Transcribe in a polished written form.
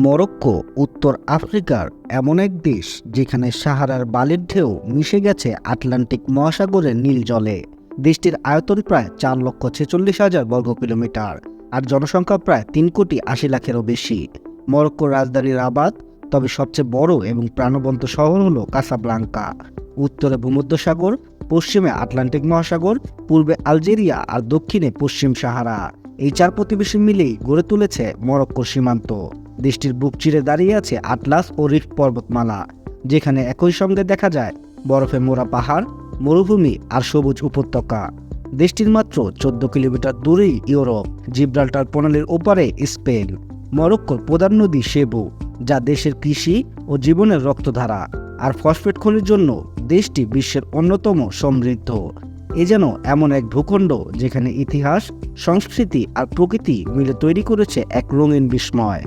Morocco উত্তর আফ্রিকার এমন এক দেশ যেখানে সাহারার বালির ঢেউ মিশে গেছে আটলান্টিক মহাসাগরের নীল জলে। দেশটির আয়তন প্রায় 4,46,000 বর্গ কিলোমিটার আর জনসংখ্যা প্রায় 3,80,00,000-এরও বেশি। মরক্কোর রাজধানী রাবাত, তবে সবচেয়ে বড় এবং প্রাণবন্ত শহর হল কাসাব্লাঙ্কা। উত্তরে ভূমধ্যসাগর, পশ্চিমে আটলান্টিক মহাসাগর, পূর্বে আলজেরিয়া আর দক্ষিণে পশ্চিম সাহারা। এই চার প্রতিবেশী মিলেই গড়ে তুলেছে মরক্কোর সীমান্ত। দেশটির বুক চিরে দাঁড়িয়ে আছে আটলাস ও রিফ পর্বতমালা, যেখানে একই সঙ্গে দেখা যায় বরফে মোড়া পাহাড়, মরুভূমি আর সবুজ উপত্যকা। দেশটির মাত্র 14 কিলোমিটার দূরেই ইউরোপ, জিব্রাল্টার প্রণালীর ওপারে স্পেন। মরক্কোর প্রধান নদী সেবু, যা দেশের কৃষি ও জীবনের রক্তধারা, আর ফসফেট খনির জন্য দেশটি বিশ্বের অন্যতম সমৃদ্ধ। এ যেন এমন এক ভূখণ্ড যেখানে ইতিহাস, সংস্কৃতি আর প্রকৃতি মিলে তৈরি করেছে এক রঙিন বিস্ময়।